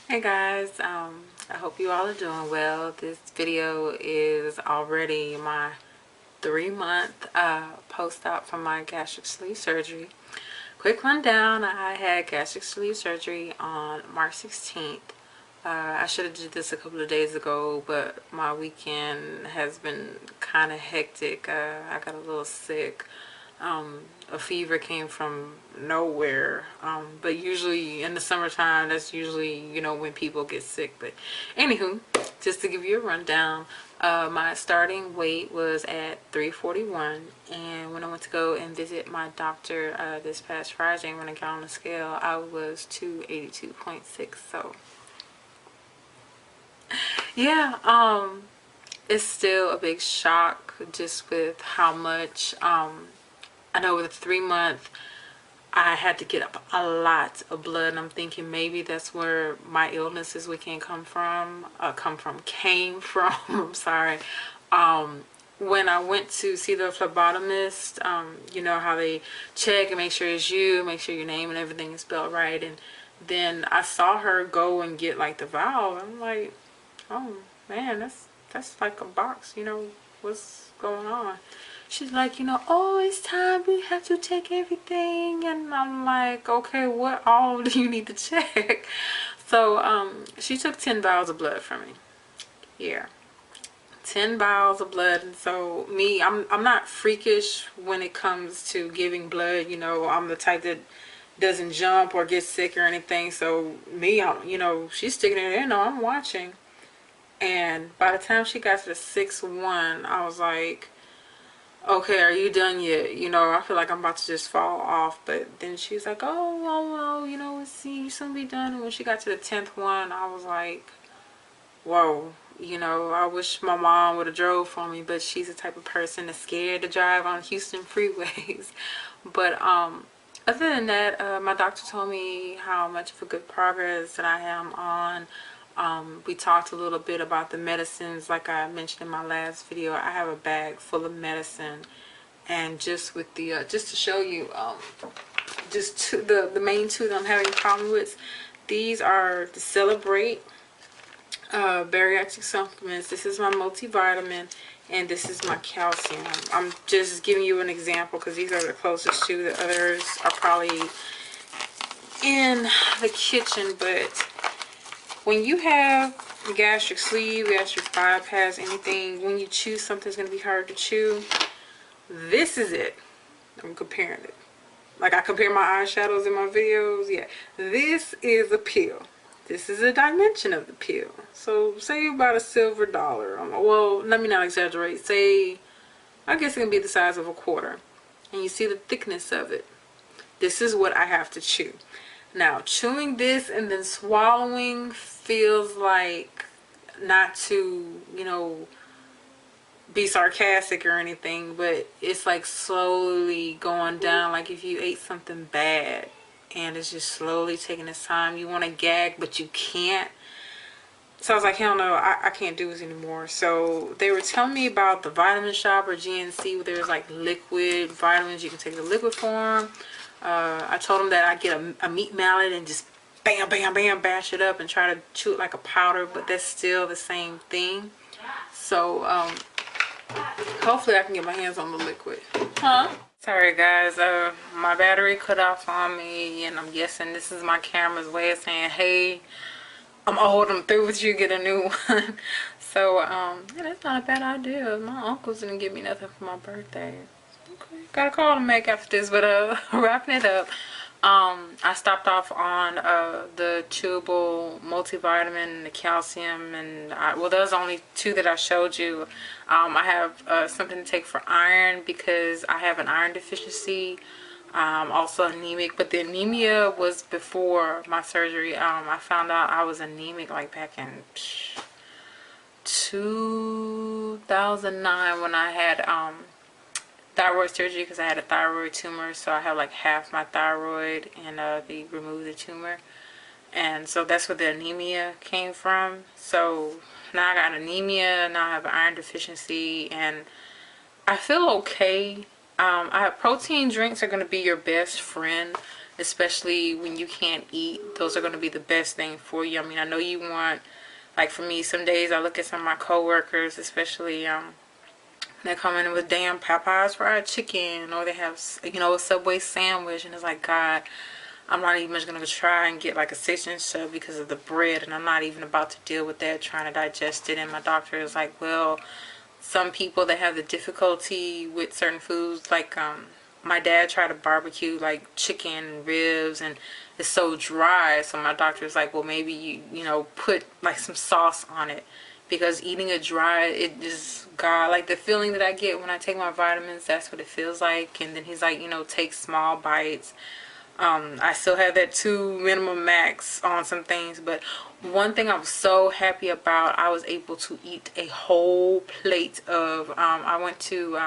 Hey guys, I hope you all are doing well. This video is already my 3-month post-op from my gastric sleeve surgery. Quick rundown, I had gastric sleeve surgery on March 16th. I should have did this a couple of days ago, but my weekend has been kind of hectic. I got a little sick. A fever came from nowhere, but usually in the summertime, that's usually, when people get sick. But anywho, just to give you a rundown, my starting weight was at 341, and when I went to go and visit my doctor this past Friday, when I got on the scale, I was 282.6. So yeah, it's still a big shock just with how much I know with 3 month I had to get up a lot of blood, and I'm thinking maybe that's where my illnesses came from. I'm sorry. When I went to see the phlebotomist, you know how they check and make sure it's you, make sure your name and everything is spelled right, and then I saw her go and get like the valve. I'm like, oh man, that's like a box, what's going on? She's like, oh, it's time, we have to check everything. And I'm like, okay, what all do you need to check? So she took 10 vials of blood from me. Yeah, 10 vials of blood. And so me, I'm not freakish when it comes to giving blood. I'm the type that doesn't jump or get sick or anything. So me, she's sticking it in. I'm watching. And by the time she got to the 6-1, I was like, okay, are you done yet? I feel like I'm about to just fall off. But then she's like, oh, well, you soon be done. And when she got to the 10th one, I was like, whoa. I wish my mom would have drove for me, but she's the type of person that's scared to drive on Houston freeways. But other than that, my doctor told me how much of a good progress that I am on. We talked a little bit about the medicines. Like I mentioned in my last video, I have a bag full of medicine, and just with the just to show you, the main two that I'm having a problem with, these are the Celebrate bariatric supplements. This is my multivitamin, and this is my calcium. I'm just giving you an example because these are the closest to. The others are probably in the kitchen, but when you have gastric sleeve, gastric bypass, anything, when you chew something's going to be hard to chew, this is it. I'm comparing it. Like I compare my eyeshadows in my videos. Yeah, this is a pill. This is a dimension of the pill. So say about a silver dollar. Well, let me not exaggerate. Say, I guess it can be the size of a quarter. And you see the thickness of it. This is what I have to chew. Now, chewing this and then swallowing feels like, not to, be sarcastic or anything, but it's like slowly going down, like if you ate something bad and it's just slowly taking its time. You want to gag, but you can't. So I was like, hell no, I can't do this anymore. So they were telling me about the Vitamin Shop or GNC, where there's like liquid vitamins. You can take the liquid form. I told them that I get a meat mallet and just bam, bam, bam, bash it up and try to chew it like a powder, but that's still the same thing. So hopefully I can get my hands on the liquid. Sorry guys, my battery cut off on me, and I'm guessing this is my camera's way of saying, hey, I'm old, I'm through with you, get a new one. So yeah, that's not a bad idea. My uncles didn't give me nothing for my birthday. Okay, got a call to make after this, but wrapping it up. I stopped off on the chewable multivitamin and the calcium, and well, those are only two that I showed you. I have something to take for iron because I have an iron deficiency. Also anemic, but the anemia was before my surgery. I found out I was anemic like back in 2009 when I had thyroid surgery, because I had a thyroid tumor. So I have like half my thyroid, and they removed the tumor, and so that's where the anemia came from. So now I got anemia, now I have an iron deficiency, and I feel okay. Protein drinks are going to be your best friend, especially when you can't eat. Those are going to be the best thing for you. I mean, I know you want, like for me, some days I look at some of my coworkers, especially they come in with damn Popeyes fried chicken, or they have, you know, a Subway sandwich, and it's like, God, I'm not even just gonna try and get like a 6-inch sub because of the bread, and I'm not even about to deal with that, trying to digest it. And my doctor is like, well, some people that have the difficulty with certain foods, like my dad tried to barbecue like chicken and ribs, and it's so dry. So my doctor is like, well, maybe you know, put like some sauce on it, because eating it dry, it just, God, like the feeling that I get when I take my vitamins, that's what it feels like. And then he's like, you know, take small bites. I still have that 2 minimum max on some things, but one thing I was so happy about, I was able to eat a whole plate of, I went to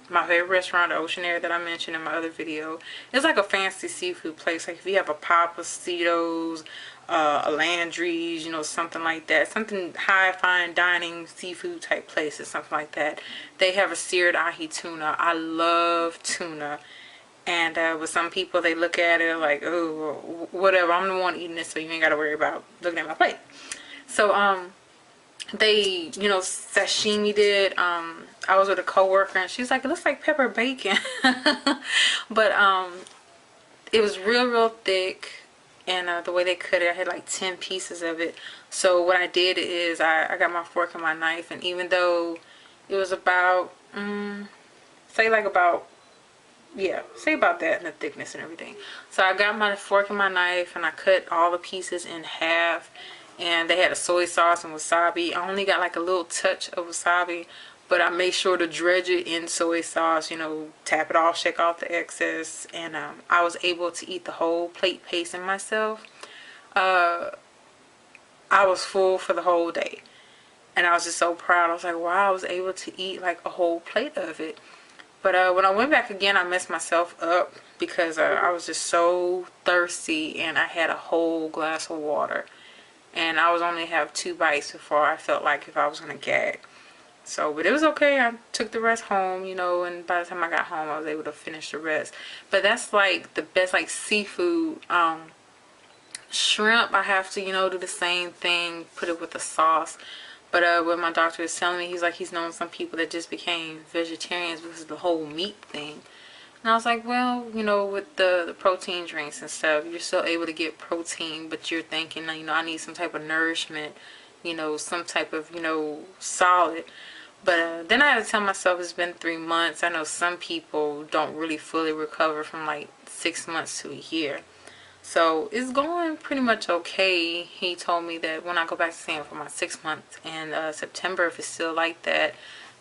my favorite restaurant, the Oceanair, that I mentioned in my other video. It's like a fancy seafood place. Like if you have a Papacitos, a Landry's, you know, something like that, something high fine dining seafood type places, something like that. They have a seared ahi tuna. I love tuna. And with some people, they look at it like, oh, whatever, I'm the one eating it, so you ain't got to worry about looking at my plate. So they, you know, sashimi did. I was with a coworker, and she's like, it looks like pepper bacon. But it was real thick, and the way they cut it, I had like 10 pieces of it. So what I did is I got my fork and my knife, and even though it was about say like about, yeah, say about that in the thickness and everything. So I got my fork and my knife, and I cut all the pieces in half, and they had a soy sauce and wasabi. I only got like a little touch of wasabi, but I made sure to dredge it in soy sauce, you know, tap it off, shake off the excess, and I was able to eat the whole plate pacing myself. I was full for the whole day, and I was just so proud. I was like, wow, I was able to eat like a whole plate of it. But when I went back again, I messed myself up because I was just so thirsty, and I had a whole glass of water. And I was only have 2 bites before I felt like if I was going to gag. So, but it was okay. I took the rest home, you know, and by the time I got home, I was able to finish the rest. But that's like the best, like seafood. Shrimp, I have to, you know, do the same thing, put it with the sauce. But what my doctor is telling me, he's like, he's known some people that just became vegetarians because of the whole meat thing. And I was like, well, you know, with the protein drinks and stuff, you're still able to get protein, but you're thinking, you know, I need some type of nourishment, you know, some type of, you know, solid. But then I had to tell myself it's been 3 months. I know some people don't really fully recover from like 6 months to a year. So it's going pretty much okay. He told me that when I go back to see him for my 6 months in September, if it's still like that,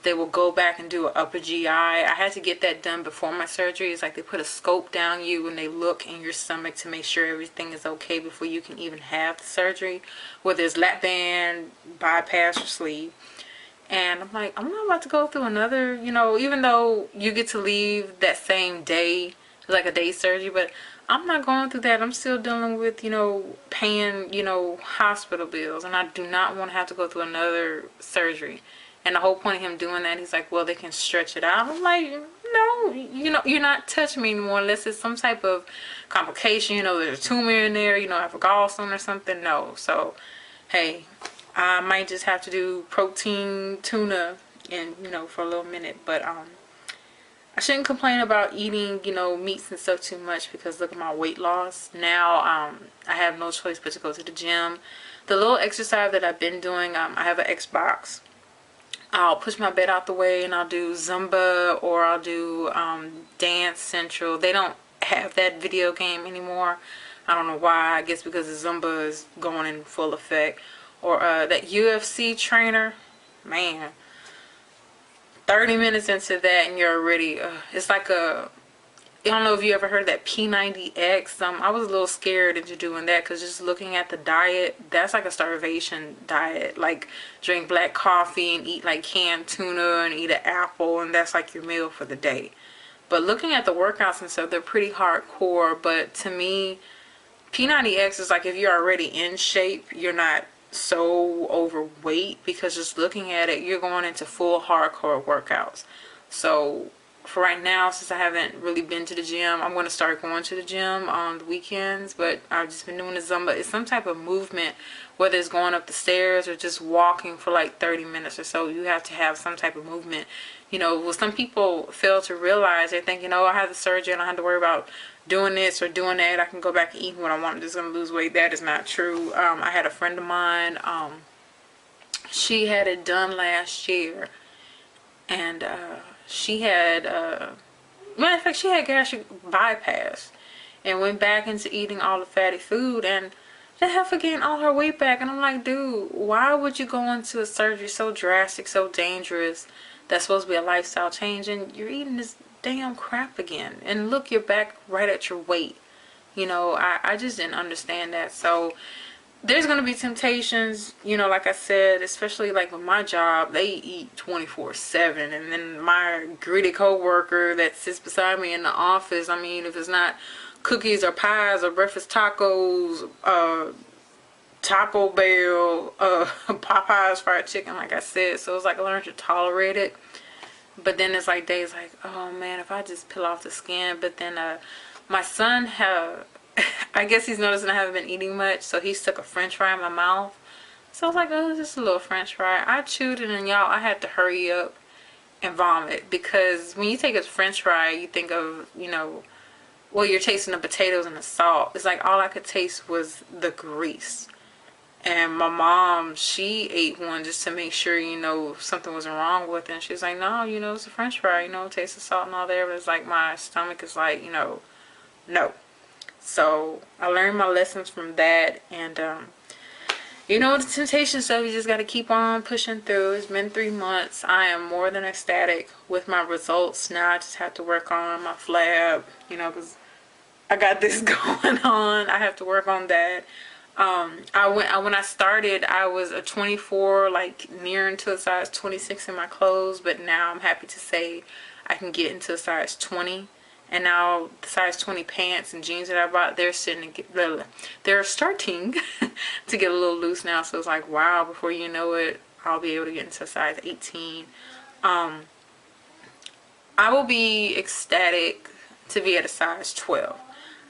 they will go back and do an upper GI. I had to get that done before my surgery. It's like they put a scope down you and they look in your stomach to make sure everything is okay before you can even have the surgery, whether it's lap band, bypass, or sleeve. And I'm like, I'm not about to go through another, you know, even though you get to leave that same day, like a day surgery, but I'm not going through that. I'm still dealing with, you know, paying, you know, hospital bills, and I do not want to have to go through another surgery. And the whole point of him doing that, he's like, well, they can stretch it out. I'm like, no, you know, you're not touching me anymore unless it's some type of complication, you know, there's a tumor in there, you know, I have a gallstone or something. No. So, hey, I might just have to do protein tuna and, you know, for a little minute. But I shouldn't complain about eating, you know, meats and stuff too much, because look at my weight loss. Now I have no choice but to go to the gym. The little exercise that I've been doing, I have an Xbox. I'll push my bed out the way and I'll do Zumba, or I'll do Dance Central. They don't have that video game anymore. I don't know why. I guess because the Zumba is going in full effect. Or that UFC trainer. Man. 30 minutes into that and you're already, it's like a, I don't know if you ever heard of that P90X. I was a little scared into doing that, because just looking at the diet, that's like a starvation diet. Like drink black coffee and eat like canned tuna and eat an apple, and that's like your meal for the day. But looking at the workouts and stuff, they're pretty hardcore. But to me, P90X is like if you're already in shape, you're not so overweight, because just looking at it, you're going into full hardcore workouts. So for right now, since I haven't really been to the gym, I'm going to start going to the gym on the weekends. But I've just been doing the Zumba. It's some type of movement, whether it's going up the stairs or just walking for like 30 minutes or so. You have to have some type of movement. You know, well, some people fail to realize, they think, you know, I have the surgery and I don't have to worry about doing this or doing that. I can go back and eat what I want. I'm just going to lose weight. That is not true. I had a friend of mine, she had it done last year, and she had, matter of fact, she had gastric bypass and went back into eating all the fatty food, and that heifer gained all her weight back. And I'm like, dude, why would you go into a surgery so drastic, so dangerous, that's supposed to be a lifestyle change, and you're eating this damn crap again? And look, you're back right at your weight. You know, I just didn't understand that. So there's going to be temptations, you know, like I said, especially like with my job, they eat 24/7. And then my greedy coworker that sits beside me in the office, I mean, if it's not cookies or pies or breakfast tacos, Taco Bell, Popeyes fried chicken, like I said. So it's like I learned to tolerate it. But then it's like days like, oh man, if I just peel off the skin. But then my son I guess he's noticing I haven't been eating much, so he stuck a french fry in my mouth. So I was like, oh, just a little french fry. I chewed it, and y'all, I had to hurry up and vomit, because when you take a french fry, you think of, you know, well, you're tasting the potatoes and the salt. It's like all I could taste was the grease. And my mom, she ate one just to make sure, you know, something wasn't wrong with it. And she was like, no, you know, it's a french fry, you know, taste the salt and all there. But it's like my stomach is like, you know, no. So I learned my lessons from that, and you know, the temptation stuff, you just got to keep on pushing through. It's been 3 months. I am more than ecstatic with my results. Now I just have to work on my flab, you know, because I got this going on. I have to work on that. When I started, I was a 24, like near into a size 26 in my clothes, but now I'm happy to say I can get into a size 20. And now the size 20 pants and jeans that I bought, they're starting to get a little loose now. So it's like, wow, before you know it, I'll be able to get into a size 18. I will be ecstatic to be at a size 12.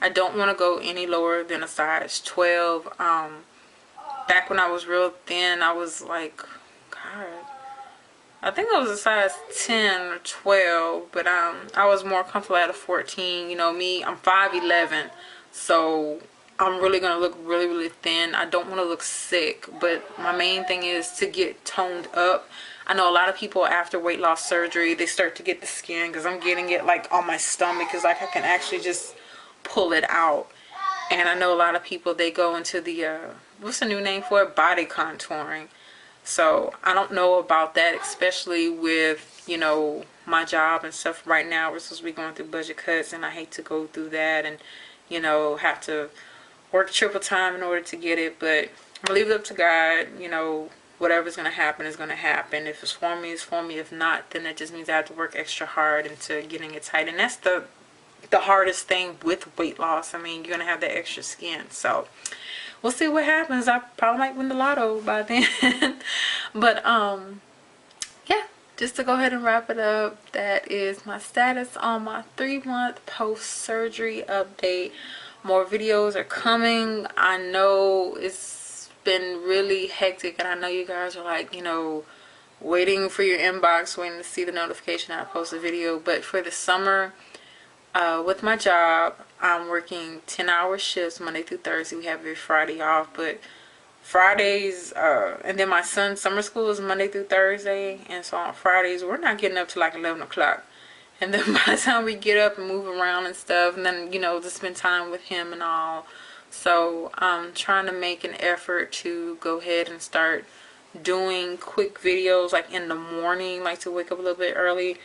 I don't want to go any lower than a size 12. Back when I was real thin, I was like, God, I think I was a size 10 or 12, but I was more comfortable at a 14. You know me, I'm 5'11", so I'm really going to look really, really thin. I don't want to look sick, but my main thing is to get toned up. I know a lot of people after weight loss surgery, they start to get the skin, because I'm getting it like on my stomach, because like I can actually just pull it out. And I know a lot of people, they go into the, what's the new name for it? Body contouring. So I don't know about that, especially with, you know, my job and stuff. Right now we're supposed to be going through budget cuts, and I hate to go through that and, you know, have to work triple time in order to get it. But I'm gonna leave it up to God. You know, whatever's gonna happen is gonna happen. If it's for me, it's for me. If not, then it just means I have to work extra hard into getting it tight. And that's the hardest thing with weight loss. I mean, you're gonna have that extra skin. So we'll see what happens. I probably might win the lotto by then. But yeah, just to go ahead and wrap it up, that is my status on my 3-month post-surgery update. More videos are coming. I know it's been really hectic, and I know you guys are like, you know, waiting for your inbox, waiting to see the notification I post a video. But for the summer, with my job, I'm working 10-hour shifts Monday through Thursday. We have every Friday off, but Fridays, and then my son's summer school is Monday through Thursday, and so on Fridays we're not getting up to like 11 o'clock. And then by the time we get up and move around and stuff, and then, you know, to spend time with him and all. So I'm trying to make an effort to go ahead and start doing quick videos like in the morning, like to wake up a little bit early.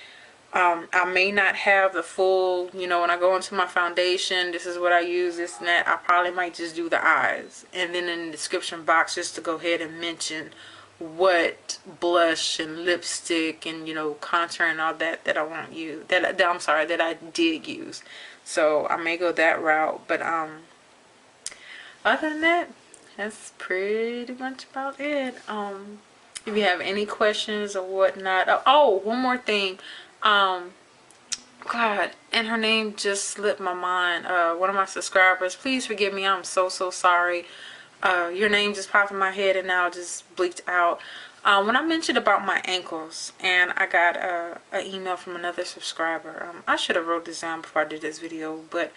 I may not have the full, you know, when I go into my foundation, this is what I use, this and that. I probably might just do the eyes. And then in the description box, just to go ahead and mention what blush and lipstick and, you know, contour and all that I won't use. I'm sorry, that I did use. So I may go that route. But other than that, that's pretty much about it. If you have any questions or whatnot. Oh, one more thing. God, and her name just slipped my mind. One of my subscribers, please forgive me, I'm so sorry. Your name just popped in my head and now just bleaked out. When I mentioned about my ankles, and I got an email from another subscriber. I should have wrote this down before I did this video, but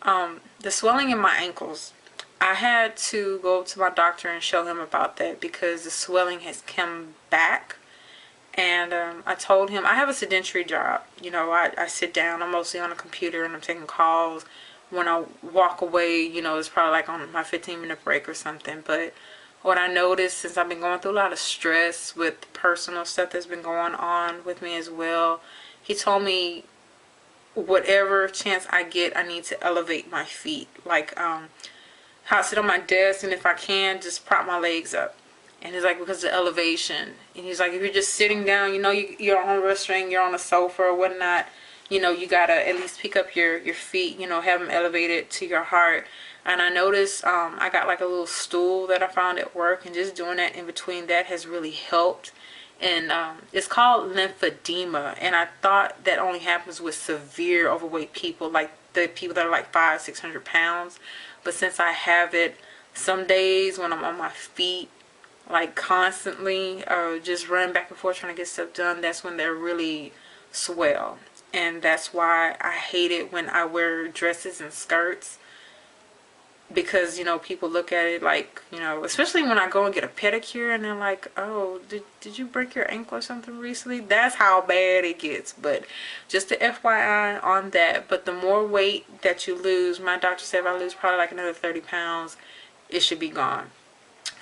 the swelling in my ankles, I had to go to my doctor and show him about that because the swelling has come back. And I told him I have a sedentary job. You know, I sit down. I'm mostly on a computer and I'm taking calls. When I walk away, you know, it's probably like on my 15-minute break or something. But what I noticed, since I've been going through a lot of stress with personal stuff that's been going on with me as well, he told me whatever chance I get, I need to elevate my feet. Like how I sit on my desk, and if I can, just prop my legs up. And he's like, because of the elevation. And he's like, if you're just sitting down, you know, you're on a restaurant, you're on a sofa or whatnot, you know, you gotta at least pick up your feet, you know, have them elevated to your heart. And I noticed I got like a little stool that I found at work, and just doing that in between that has really helped. And it's called lymphedema, and I thought that only happens with severe overweight people, like the people that are like 500-600 pounds. But since I have it, some days when I'm on my feet like constantly, just running back and forth trying to get stuff done, that's when they're really swell. And that's why I hate it when I wear dresses and skirts, because, you know, people look at it like, you know, especially when I go and get a pedicure and they're like, oh, did you break your ankle or something recently? That's how bad it gets. But just the FYI on that. But the more weight that you lose, my doctor said if I lose probably like another 30 pounds, it should be gone.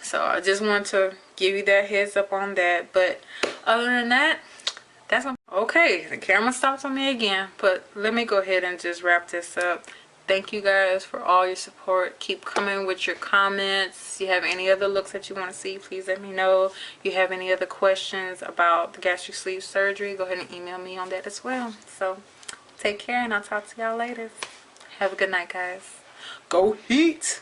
So I just want to give you that heads up on that. But other than that, that's okay. The camera stopped on me again, but let me go ahead and just wrap this up. Thank you guys for all your support. Keep coming with your comments. You have any other looks that you want to see, please let me know. You have any other questions about the gastric sleeve surgery, go ahead and email me on that as well. So take care, and I'll talk to y'all later. Have a good night, guys. Go Heat.